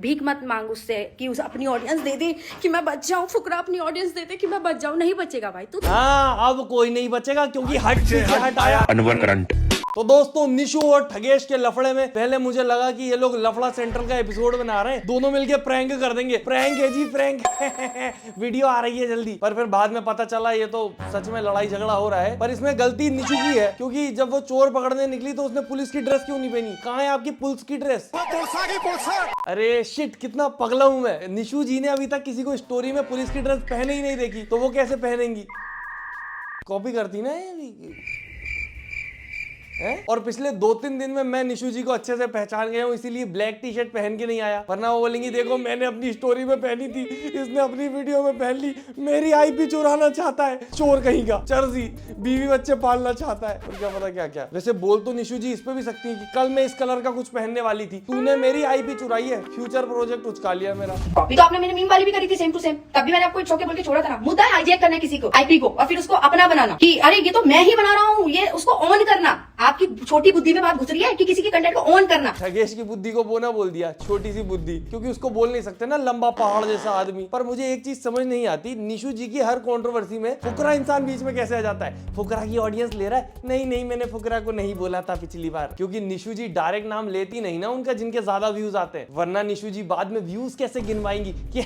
भीख मत मांग उससे कि उसे अपनी ऑडियंस दे दे कि मैं बच जाऊं, फुकरा अपनी ऑडियंस दे दे कि मैं बच जाऊं। नहीं बचेगा भाई तू। हाँ, अब कोई नहीं बचेगा क्योंकि हट आया अनवर करंट। तो दोस्तों, निशु और ठगेश के लफड़े में पहले मुझे लगा कि ये लोग लफड़ा सेंटर का एपिसोड बना रहे हैं, दोनों मिलके प्रैंक कर देंगे। प्रैंक है जी, प्रैंक वीडियो आ रही है जल्दी। पर फिर बाद में पता चला ये तो सच में लड़ाई झगड़ा हो रहा है। पर इसमें गलती निशु की है, क्योंकि जब वो चोर पकड़ने निकली तो उसने पुलिस की ड्रेस क्यों नहीं पहनी? कहाँ है आपकी पुलिस की ड्रेस? अरे शिट, कितना पगला हूं मैं। निशु जी ने अभी तक किसी को स्टोरी में पुलिस की ड्रेस पहने ही नहीं देखी, तो वो कैसे पहनेंगी? कॉपी करती ना ये है? और पिछले 2-3 दिन में मैं निशु जी को अच्छे से पहचान गया हूँ, इसीलिए ब्लैक टी शर्ट पहन के नहीं आया, वरना वो बोलेंगी देखो मैंने अपनी स्टोरी में पहनी थी, इसने अपनी वीडियो में पहन ली। मेरी आईपी चुराना चाहता है, चोर कहीं का, चर्जी, बीवी बच्चे पालना चाहता है, और क्या पता क्या क्या। वैसे बोल तो निशु जी इस पे भी सकती है कि कल मैं इस कलर का कुछ पहनने वाली थी, तूने मेरी आईपी चुराई है, फ्यूचर प्रोजेक्ट उचका लिया मेरा। कॉपी तो आपने मेरी मीम वाली भी करी थी सेम टू सेम, तब भी मैंने आपको छोके बोल के छोड़ा था। मुद्दा है हाईजैक करना किसी को आईपी को और फिर उसको अपना बनाना कि अरे ये तो मैं ही बना रहा हूँ, ये उसको ऑन करना। आपकी छोटी बुद्धि में बात घुस रही है कि किसी के कंटेंट को ऑन करना। ठगेश की बुद्धि को बोना बोल दिया, छोटी सी बुद्धि, क्योंकि उसको बोल नहीं सकते ना लंबा पहाड़ जैसा आदमी। पर मुझे एक चीज समझ नहीं आती, निशु जी की हर कंट्रोवर्सी में फुकरा इंसान बीच में कैसे आ जाता है? फुकरा की ऑडियंस ले रहा है। नहीं, मैंने फुकरा को नहीं बोला था पिछली बार, क्योंकि निशु जी डायरेक्ट नाम लेती नहीं ना उनका जिनके ज्यादा व्यूज आते हैं, वरना निशु जी बाद में व्यूज कैसे गिनवाएंगी कि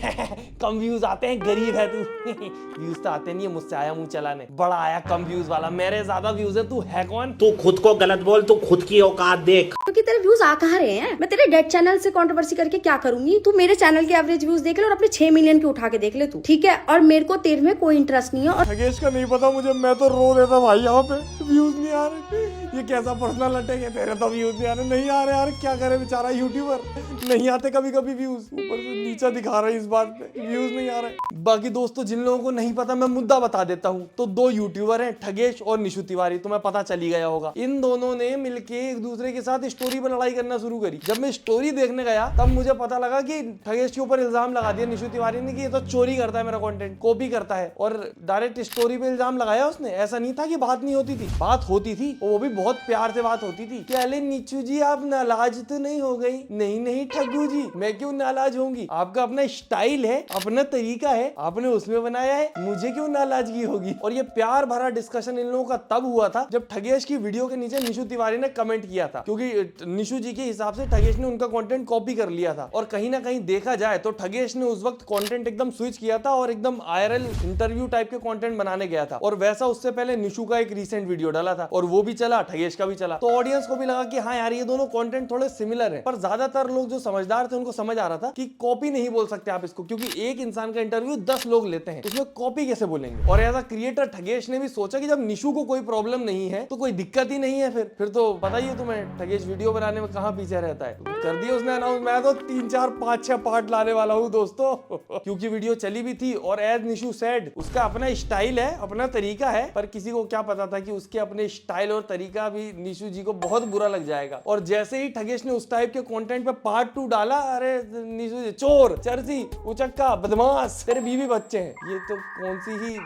कम व्यूज आते हैं, गरीब है तू। व्यूज तो आते नहीं है, मुझसे आया मुंह चलाने, बड़ा आया कम व्यूज वाला, मेरे ज्यादा व्यूज है, तू है कौन? तू खुद को गलत बोल, तू खुद की औकात देख। क्योंकि तेरे व्यूज आ कहाँ रहे हैं? मैं तेरे डेड चैनल से कंट्रोवर्सी करके क्या करूंगी? तू मेरे चैनल के एवरेज व्यूज देख ले और अपने 6 मिलियन के उठा के देख ले तू, ठीक है? और मेरे को तेरे में कोई इंटरेस्ट नहीं है। और ठगेश का नहीं पता मुझे, मैं तो रो देता भाई, यहाँ पे व्यूज नहीं आ रहे। ये कैसा पर्सनल अटैक है? तेरे तो व्यूज नहीं आ रहे, नहीं आ रहे यार, क्या करे बेचारा यूट्यूबर, नहीं आते कभी कभी व्यूज, ऊपर से नीचा दिखा रहे इस बात पे, व्यूज नहीं आ रहे। बाकी दोस्तों, जिन लोगों को नहीं पता मैं मुद्दा बता देता हूँ। तो 2 यूट्यूबर हैं, ठगेश और निशु तिवारी, तुम्हें पता चल ही गया होगा। इन दोनों ने मिलके एक दूसरे के साथ स्टोरी पर लड़ाई करना शुरू करी। जब मैं स्टोरी देखने गया तब मुझे पता लगा कि ठगेश के ऊपर इल्जाम लगा दिया निशु तिवारी ने कि ये तो चोरी करता है, मेरा कंटेंट कॉपी करता है, और डायरेक्ट स्टोरी पे इल्जाम लगाया उसने। ऐसा नहीं था कि बात नहीं होती थी, बात होती थी, वो भी बहुत प्यार से बात होती थी कि अरे निशु जी आप नाराज तो नहीं हो गई? नहीं ठग्गू जी, मैं क्यों नाराज होंगी, आपका अपना स्टाइल है, अपना तरीका है, आपने उसमें बनाया है, मुझे क्यों नाराजगी होगी? और ये प्यार भरा डिस्कशन इन लोगों का तब हुआ था जब ठगेश की वीडियो के नीचे निशु तिवारी ने कमेंट किया था, क्योंकि निशु जी के हिसाब से ठगेश ने उनका कंटेंट कॉपी कर लिया था। और कहीं ना कहीं देखा जाए तो ठगेश ने उस वक्त कंटेंट एकदम स्विच किया था और एकदम आईआरएल इंटरव्यू टाइप के कंटेंट बनाने गया था, और वैसा उससे पहले निशु का एक रीसेंट वीडियो डाला था और वो भी चला, ठगेश का भी चला। तो ऑडियंस को भी लगा कि हाँ यार ये दोनों कंटेंट थोड़े सिमिलर है। पर ज्यादातर लोग जो समझदार थे उनको समझ आ रहा था कि कॉपी नहीं बोल सकते आप इसको, क्योंकि एक इंसान का इंटरव्यू 10 लोग लेते हैं, इसमें कॉपी कैसे बोलेंगे? और एज अ क्रिएटर ठगेश ने भी सोचा कि जब निशु को कोई प्रॉब्लम नहीं है तो कोई दिक्कत ही नहीं है, फिर तो पता ही है तुम्हें ठगेश वीडियो बनाने में कहां पीछे रहता है। कर दिया उसने अनाउंस, मैं तो 3, 4, 5, 6 पार्ट लाने वाला हूं दोस्तों। क्योंकि वीडियो चली भी थी और एज निशु सेड उसका अपना स्टाइल है, अपना तरीका है, पर किसी को क्या पता था कि उसके अपने स्टाइल और तरीका भी निशु जी को बहुत बुरा लग जाएगा। और जैसे ही ठगेश ने उस टाइप के कंटेंट पे पार्ट 2 डाला, अरे निशु जी चोर, चर्सी, उचक्का, बदमाश, तेरे बीवी बच्चे हैं, ये तो कौन सी ही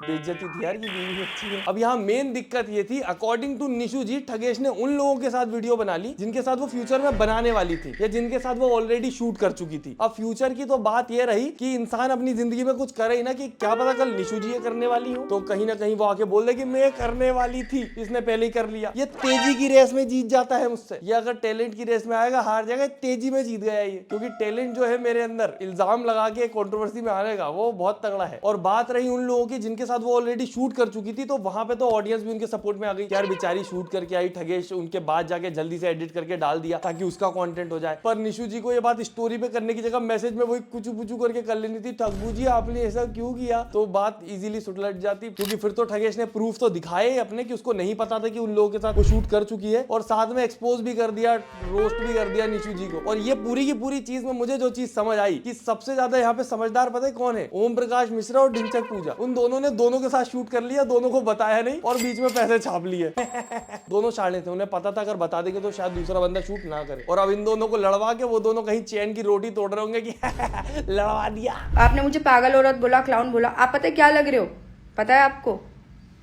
बेइज्जती थी यार, ये बीवी बच्ची है। अब यहाँ मेन दिक्कत ये थी, अकॉर्डिंग टू निशु जी, ठगेश ने उन लोगों के साथ वीडियो बना ली जिनके साथ वो फ्यूचर में बनाने वाली थी या जिनके साथ वो ऑलरेडी शूट कर चुकी थी। अब फ्यूचर की तो बात ये रही कि इंसान अपनी जिंदगी में कुछ करे ही ना, कि क्या पता कल निशु जी ये करने वाली हो, तो कहीं ना कहीं वो आके बोल दे कि मैं करने वाली थी, इसने पहले ही कर लिया। ये तेजी की रेस में जीत जाता है मुझसे, ये अगर टैलेंट की रेस में आएगा हार जाएगा, तेजी में जीत गया ये, क्योंकि टैलेंट जो है मेरे अंदर इल्जाम लगा के कंट्रोवर्सी में आने का वो बहुत तगड़ा है। और बात रही उन लोगों की जिनके साथ वो ऑलरेडी शूट कर चुकी थी, तो वहां पे तो ऑडियंस भी उनके सपोर्ट में आ गई, यार बेचारी शूट करके आई, ठगेश उनके बाद जाके जल्दी से एडिट करके डाल दिया ताकि उसका कंटेंट हो जाए। पर निशु जी को ये बात स्टोरी पे करने की जगह मैसेज में वही कुछ पुचू करके कर लेनी थी, ठग्गू जी आपने ऐसा क्यों किया, तो बात इजीली सुलझ जाती। क्योंकि फिर तो ठगेश ने प्रूफ तो दिखाए अपने कि उसको नहीं पता था कि उन लोगों के साथ वो शूट कर चुकी है, और साथ में एक्सपोज भी कर दिया, रोस्ट भी कर दिया निशु जी को। और ये पूरी की पूरी चीज में मुझे जो चीज समझ आई कि सबसे ज्यादा यहाँ पे समझदार पता है कौन है? ओम प्रकाश मिश्रा और ढिंचक पूजा। उन दोनों ने दोनों के साथ शूट कर लिया, दोनों को बताया नहीं और बीच में पैसे छाप लिए। दोनों शाणे थे, उन्हें पता था अगर बता देंगे तो शायद दूसरा बंदा शूट ना करे। और अब इन दोनों को लड़वा के वो दोनों कहीं चैन की रोटी तोड़ रहे होंगे कि लड़वा दिया। आपने मुझे पागल औरत बोला, क्लाउन बोला, आप पता है क्या लग रहे हो? पता है आपको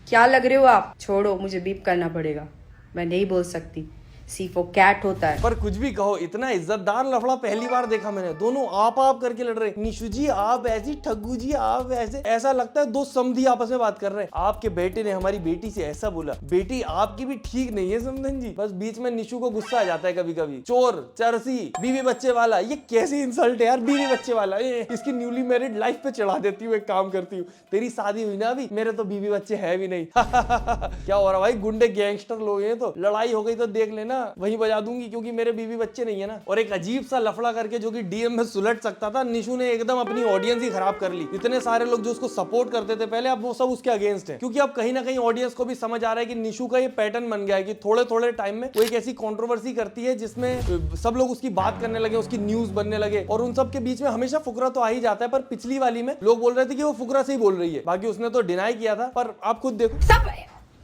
क्या लग रहे हो आप? छोड़ो, मुझे बीप करना पड़ेगा, मैं नहीं बोल सकती। सी फॉर कैट होता है। पर कुछ भी कहो, इतना इज्जतदार लफड़ा पहली बार देखा मैंने। दोनों आप करके लड़ रहे, निशु जी आप ऐसी, ठग्गू जी आप ऐसे। ऐसा लगता है दो समधी आपस में बात कर रहे हैं। आपके बेटे ने हमारी बेटी से ऐसा बोला, बेटी आपकी भी ठीक नहीं है समधन जी। बस बीच में निशु को गुस्सा आ जाता है कभी कभी। चोर, चरसी, बीवी बच्चे वाला, ये कैसी इंसल्ट है यार, बीवी बच्चे वाला। इसकी न्यूली मैरिड लाइफ पे चढ़ा देती हूँ। एक काम करती हूँ, तेरी शादी हुई ना अभी, मेरे तो बीवी बच्चे है भी नहीं। क्या हो रहा भाई, गुंडे गैंगस्टर लोग हैं, तो लड़ाई हो गई तो देख लेना, वहीं बजा दूंगी, क्योंकि मेरे बीवी बच्चे नहीं है ना। और एक अजीब सा लफड़ा करके जो कि डीएम में सुलट सकता था, निशु ने एकदम अपनी ऑडियंस ही खराब कर ली। इतने सारे लोग जो उसको सपोर्ट करते थे पहले, अब वो सब उसके अगेंस्ट है। क्योंकि अब कहीं ना कहीं ऑडियंस को भी समझ आ रहा है कि निशु का ये पैटर्न बन गया है कि थोड़े थोड़े टाइम में वो एक ऐसी कंट्रोवर्सी करती है जिसमें सब लोग उसकी बात करने लगे, उसकी न्यूज बनने लगे। और उन सब के बीच में हमेशा फुकरा तो आ ही जाता है। पर पिछली वाली में लोग बोल रहे थे कि वो फुकरा से ही बोल रही है, बाकी उसने तो डिनाई किया था। पर आप खुद देखो, सब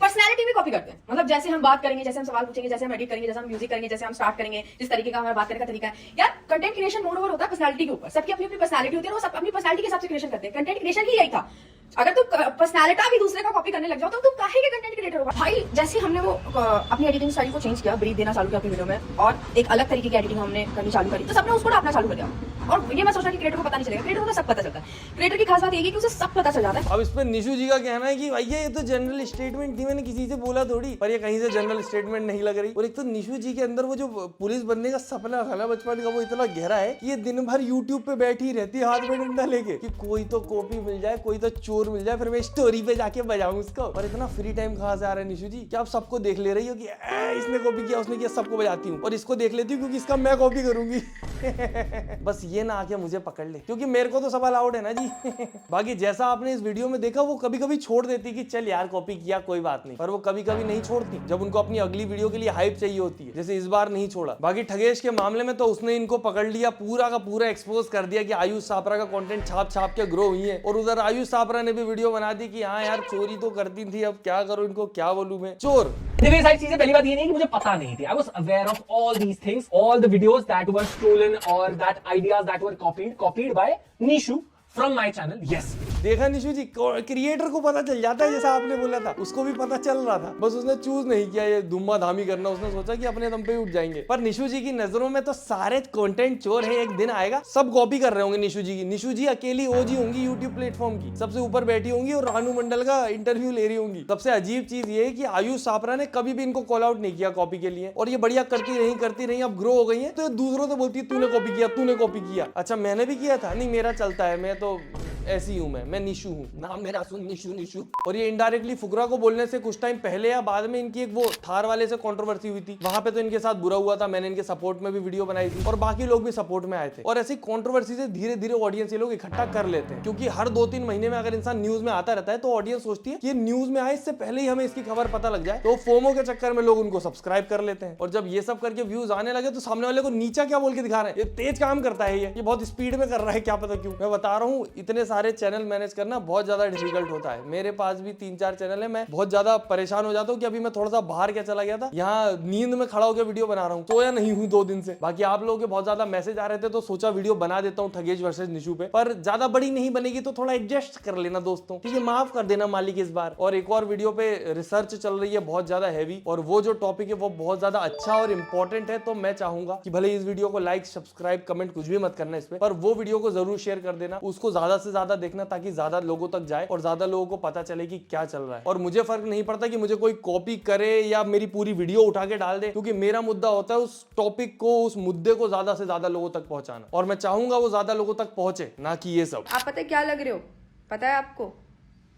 पर्सनैलिटी भी कॉपी करते हैं। मतलब जैसे हम बात करेंगे, जैसे हम सवाल पूछेंगे, जैसे हम एडिट करेंगे, जैसे हम म्यूजिक करेंगे, जैसे हम स्टार्ट करेंगे, जिस तरीके का हमारा बात करने का तरीका है यार। कंटेंट क्रिएशन मोर ओवर होता है पर्सनैलिटी के ऊपर। सबकी अपनी अपनी पर्सनैलिटी होती है, वो सब अपनी पर्सनैलिटी के हिसाब से क्रिएशन करते हैं। कंटेंट क्रिएशन ही यही था। अगर तू पर्सनैलिटी भी दूसरे का कॉपी करने लग जाओ तो तू काहे के कंटेंट क्रिएटर होगा भाई। जैसे हमने वो अपनी एडिटिंग स्टाइल को चेंज किया, ब्रीफ देना चालू किया अपनी वीडियो में, और एक अलग तरीके की एडिटिंग हमने करनी चालू करी, तो सबने उसको अपना चालू कर दिया। और ये मैं सोचा कि क्रिएटर को पता नहीं चलेगा, क्रिएटर को सब पता चलता है। क्रिएटर की खास बात ये है कि उसे सब पता चल जाता है। अब इस पे निशु जी का कहना है कि भैया ये तो जनरल स्टेटमेंट थी, मैंने किसी से बोला थोड़ी। पर ये कहीं से जनरल स्टेटमेंट नहीं लग रही। और एक तो निशु जी के अंदर वो जो पुलिस बनने का सपना था ना बचपन का, वो इतना गहरा है कि ये दिन भर यूट्यूब पे बैठी रहती है हाथ में डंडा लेके कि कोई तो कॉपी मिल जाए, कोई तो चोर मिल जाए, फिर मैं स्टोरी पे जाके बजाऊं उसको। और इतना फ्री टाइम कहाँ से आ रहा है निशु जी? क्या आप सबको देख ले रही हो कि इसने कॉपी किया, उसने किया, सबको बजाती हूँ, और इसको देख लेती हूँ क्योंकि इसका मैं कॉपी करूंगी। बस ये ना आके मुझे पकड़ ले, क्योंकि मेरे को तो सब अलाउड है ना जी। बाकी जैसा आपने इस वीडियो में देखा, वो कभी कभी छोड़ देती कि चल यार कॉपी किया कोई बात नहीं, पर वो कभी कभी नहीं छोड़ती जब उनको अपनी अगली वीडियो के लिए हाइप चाहिए होती है। जैसे इस बार नहीं छोड़ा। बाकी ठगेश के मामले में तो उसने इनको पकड़ लिया, पूरा का पूरा एक्सपोज कर दिया कि आयुष सापरा का कंटेंट छाप छाप के ग्रो हुई है। और उधर आयुष सापरा ने भी वीडियो बना दी कि हाँ यार चोरी तो करती थी, अब क्या करूं, इनको क्या बोलूं मैं, चोर। देखिए सारी चीजें, पहली बात ये नहीं कि मुझे पता नहीं थी। I was aware of all these things, all the videos that were stolen or that ideas that were copied by Nishu from my channel. Yes. देखा निशु जी, क्रिएटर को पता चल जाता है, जैसा आपने बोला था उसको भी पता चल रहा था, बस उसने चूज नहीं किया ये धुम्मा धामी करना। उसने सोचा कि अपने दम पे उठ जाएंगे। पर निशु जी की नजरों में तो सारे कंटेंट चोर है। एक दिन आएगा सब कॉपी कर रहे होंगे निशु जी की। निशु जी अकेली ओजी होंगी यूट्यूब प्लेटफॉर्म की, सबसे ऊपर बैठी होंगी और रानू मंडल का इंटरव्यू ले रही होंगी। सबसे अजीब चीज ये है कि आयुष सापरा ने कभी भी इनको कॉल आउट नहीं किया कॉपी के लिए, और ये बढ़िया करती रही, अब ग्रो हो गई है तो दूसरों से बोलती है तूने कॉपी किया, तूने कॉपी किया। अच्छा मैंने भी किया था? नहीं, मेरा चलता है, मैं तो ऐसी हूं, मैं निशु हूं, नाम मेरा सुन, निशु। और ये इनडायरेक्टली फुकरा को बोलने से कुछ टाइम पहले या बाद में इनकी एक वो थार वाले से कंट्रोवर्सी हुई थी, वहां पे तो इनके साथ बुरा हुआ था। मैंने इनके सपोर्ट में भी वीडियो बनाई थी और बाकी लोग भी सपोर्ट में आए थे। और ऐसी कंट्रोवर्सी से धीरे धीरे ऑडियंस ये लोग इकट्ठा कर लेते हैं, क्योंकि हर 2-3 महीने में अगर इंसान न्यूज में आता रहता है तो ऑडियंस सोचती है कि न्यूज में आए, इससे पहले ही हमें इसकी खबर पता लग जाए। तो फोमो के चक्कर में लोग उनको सब्सक्राइब कर लेते हैं। और जब ये सब करके व्यूज आने लगे तो सामने वाले को नीचा क्या बोल के दिखा रहे हैं, ये तेज काम करता है, ये बहुत स्पीड में कर रहा है, क्या पता क्यों। मैं बता रहा हूँ, इतने सारे चैनल मैनेज करना बहुत ज्यादा डिफिकल्ट होता है। मेरे पास भी 3-4 चैनल है, मैं बहुत ज्यादा परेशान हो जाता हूँ कि अभी मैं थोड़ा सा बाहर क्या चला गया था, यहाँ नींद में खड़ा होकर वीडियो बना रहा हूँ, सोया नहीं हूँ 2 दिन से। बाकी आप लोगों के बहुत ज्यादा मैसेज आ रहे थे तो सोचा वीडियो बना देता हूँ ठगेश वर्सेस निशु पे, पर ज्यादा बड़ी नहीं बनेगी तो थोड़ा एडजस्ट कर लेना दोस्तों, ठीक है, माफ कर देना मालिक इस बार। और एक और वीडियो पे रिसर्च चल रही है बहुत ज्यादा हैवी, और वो जो टॉपिक है वो बहुत ज्यादा अच्छा और इंपॉर्टेंट है, तो मैं चाहूंगा कि भले इस वीडियो को लाइक, सब्सक्राइब, कमेंट कुछ भी मत करना इस पे, पर वो वीडियो को जरूर शेयर कर देना, उसको ज्यादा से ज्यादा देखना ताकि ज्यादा लोगों तक जाए और ज्यादा लोगों को पता चले कि क्या चल रहा है। और मुझे फर्क नहीं पड़ता कि मुझे कोई कॉपी करे या मेरी पूरी वीडियो उठा के डाल दे, क्योंकि मेरा मुद्दा होता है उस टॉपिक को, उस मुद्दे को ज्यादा से ज्यादा लोगों तक पहुंचाना, और मैं चाहूंगा वो ज्यादा लोगों तक पहुंचे, ना कि ये सब। आप पता है क्या लग रहे हो? पता है आपको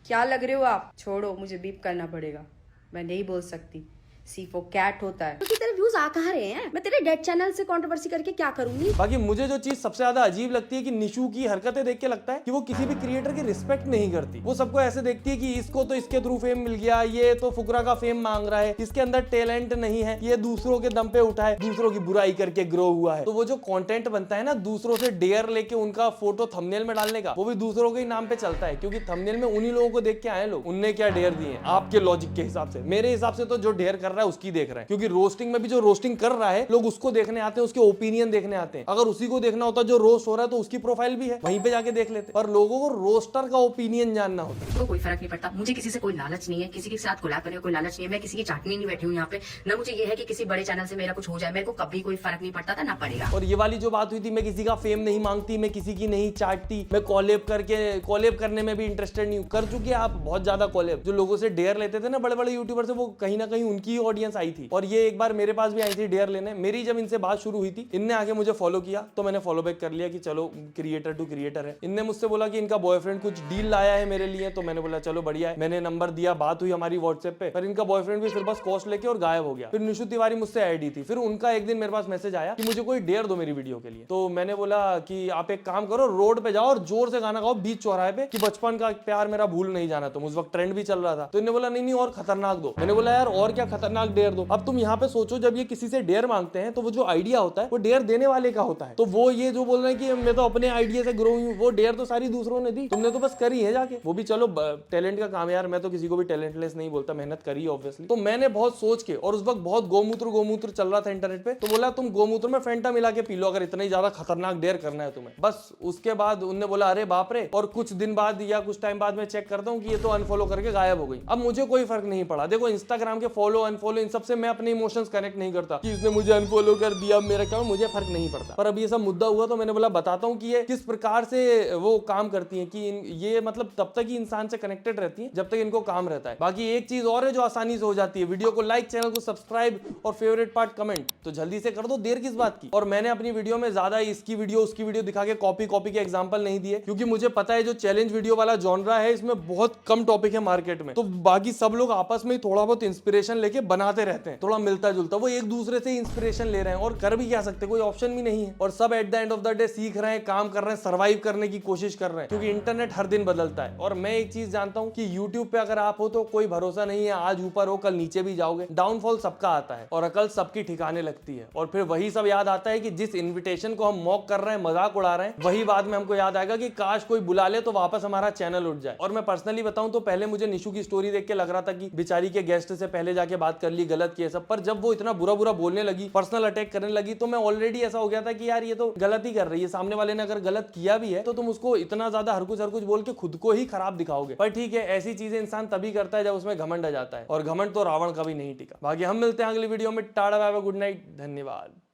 क्या लग रहे हो आप? छोड़ो, मुझे बीप करना पड़ेगा, मैं नहीं बोल सकती। सी फॉर कैट होता है। क्योंकि तेरे व्यूज आ कहाँ रहे हैं? मैं तेरे डेड चैनल से कंट्रोवर्सी करके क्या करूंगी? बाकी मुझे जो चीज सबसे ज्यादा अजीब लगती है कि निशु की हरकतें देख के लगता है कि वो किसी भी क्रिएटर की रिस्पेक्ट नहीं करती। वो सबको ऐसे देखती है कि इसको तो इसके थ्रू फेम मिल गया, ये तो फुकरा का फेम मांग रहा है, इसके अंदर टैलेंट नहीं है, ये दूसरों के दम पे उठा है, दूसरों की बुराई करके ग्रो हुआ है। तो वो जो कंटेंट बनता है ना दूसरों से डेयर लेके उनका फोटो थंबनेल में डालने का, वो भी दूसरों के नाम पे चलता है, क्योंकि थंबनेल में उन्हीं लोगों को देख के आए लोग, उनने क्या डेयर दिए आपके लॉजिक के हिसाब से। मेरे हिसाब से तो जो डेयर कर रहा है उसकी देख रहे हैं, क्योंकि रोस्टिंग में भी जो रोस्टिंग कर रहा है लोग उसको देखने आते हैं, उसके ओपिनियन देखने आते हैं। अगर उसी को देखना होता जो रोस्ट हो रहा है तो उसकी प्रोफाइल भी है, वहीं पे जाके देख लेते। पर लोगों को रोस्टर का ओपिनियन जानना होता है। तो कोई फर्क नहीं पड़ता, मुझे किसी से कोई लालच नहीं है, किसी के साथ कोलैब करने का कोई लालच नहीं है, मैं किसी की चाटनी नहीं बैठी हूँ यहाँ पे, ना मुझे ये है कि किसी बड़े चैनल से मेरा कुछ हो जाए, मेरे को कभी कोई फर्क नहीं पड़ता था ना पड़ेगा। और ये वाली जो बात हुई थी, मैं किसी का फेम नहीं मांगती, मैं किसी की नहीं चाटती, मैं कॉलेब करने में भी इंटरेस्टेड नहीं हूँ। कर चुके आप बहुत ज्यादा कॉलेब, जो लोगों से डेयर लेते थे ना बड़े बड़े यूट्यूबर से, वो कहीं ना कहीं उनकी ऑडियंस आई थी। और ये एक बार मेरे पास भी आई थी डेयर लेने। मेरी जब इनसे बात शुरू हुई थी, इनने आगे मुझे फॉलो किया तो मैंने फॉलो बैक कर लिया कि चलो क्रिएटर टू क्रिएटर है। इनने मुझसे बोला कि इनका बॉयफ्रेंड कुछ डील लाया है मेरे लिए, तो मैंने बोला चलो बढ़िया है। मैंने नंबर दिया, बात हुई हमारी व्हाट्सएप पे, पर इनका बॉयफ्रेंड भी फिर बस कॉस्ट लेके और गायब हो गया। फिर निशु तिवारी मुझसे आईडी थी, फिर उनका एक दिन मेरे पास मैसेज आया कि मुझे कोई डेयर दो मेरी वीडियो के लिए। तो मैंने बोला कि आप एक काम करो, रोड पे जाओ और जोर से गाना गाओ बीच चौराहे पे कि बचपन का प्यार मेरा भूल नहीं जाना तुम। उस वक्त ट्रेंड भी चल रहा था। तो इन्होंने बोला नहीं और खतरनाक दो। मैंने बोला यार और क्या खतरनाक डेयर दो। अब तुम यहाँ पे सोचो, जब ये किसी से डेयर मांगते हैं तो वो जो आइडिया होता है वो डेयर देने वाले का होता है। तो वो ये जो बोल रहे हैं कि मैं तो अपने आइडिया से ग्रो हूँ, वो डेयर तो सारी दूसरों ने दी, तुमने तो बस करी है जाके। वो भी चलो टैलेंट का काम है यार, मैं तो किसी को भी टैलेंटलेस नहीं बोलता, मेहनत करी ऑब्वियसली। तो मैंने बहुत सोच के, और उस वक्त बहुत गोमूत्र चल रहा था इंटरनेट पे, तो बोला तुम गोमूत्र में फेंटा मिला के पी लो अगर इतना ही ज्यादा खतरनाक डेयर करना है तुम्हें। बस उसके बाद उन्होंने बोला अरे बाप रे, और कुछ दिन बाद या कुछ टाइम बाद मैं चेक करता हूँ कि ये तो अनफॉलो करके गायब हो गई। अब मुझे कोई फर्क नहीं पड़ा। देखो इंस्टाग्राम के फॉलो अनफॉलो इन सबसे मैं अपने इमोशंस कनेक्ट नहीं करता कि इसने मुझे अनफॉलो कर दिया, मेरा क्या, मुझे फर्क नहीं पड़ता। पर अब ये सब मुद्दा हुआ तो मैंने बोला बताता हूँ कि ये किस प्रकार से वो काम करती है, कि ये मतलब तब तक ही इंसान से कनेक्टेड रहती है जब तक इनको काम रहता है। बाकी एक चीज और है जो आसानी से हो जाती है, वीडियो को लाइक, चैनल को सब्सक्राइब और फेवरेट पार्ट कमेंट, तो जल्दी से कर दो, देर किस बात की। और मैंने अपनी वीडियो में ज्यादा इसकी वीडियो उसकी वीडियो दिखा के कॉपी के एग्जांपल नहीं दिए, क्योंकि मुझे पता है जो चैलेंज वीडियो वाला जॉनरा है इसमें बहुत कम टॉपिक है मार्केट में। तो बाकी सब लोग आपस में थोड़ा बहुत इंस्पिरेशन लेके बनाते रहते हैं, थोड़ा मिलता जुलता, वो एक दूसरे से इंस्पिरेशन ले रहे हैं और कर भी क्या सकते, कोई ऑप्शन भी नहीं है। और सब at the end of the day सीख रहे हैं, काम कर रहे हैं, सर्वाइव करने की कोशिश कर रहे हैं, क्योंकि इंटरनेट हर दिन बदलता है। और मैं एक चीज जानता हूं कि यूट्यूब पे अगर आप हो तो कोई भरोसा नहीं है, आज ऊपर हो कल नीचे भी जाओगे। डाउनफॉल सबका आता है और अकल सबकी ठिकाने लगती है। और फिर वही सब याद आता है कि जिस इन्विटेशन को हम मॉक कर रहे हैं, मजाक उड़ा रहे हैं, वही बाद में हमको याद आएगा कि काश कोई बुला ले तो वापस हमारा चैनल उठ जाए। और मैं पर्सनली बताऊं तो पहले मुझे निशु की स्टोरी देख के लग रहा था कि बेचारी के गेस्ट से पहले जाके बात कर ली, गलत किया सब, पर जब वो इतना बुरा बोलने लगी, पर्सनल अटैक करने लगी, तो मैं ऑलरेडी ऐसा हो गया था कि यार ये तो गलत ही कर रही है। सामने वाले ने अगर गलत किया भी है तो तुम उसको इतना ज्यादा हर कुछ बोल के खुद को ही खराब दिखाओगे। पर ठीक है, ऐसी चीजें इंसान तभी करता है जब उसमें घमंड आ जाता है, और घमंड तो रावण का भी नहीं टिका। बाकी हम मिलते हैं अगली वीडियो में। Tata bye bye, good night, धन्यवाद।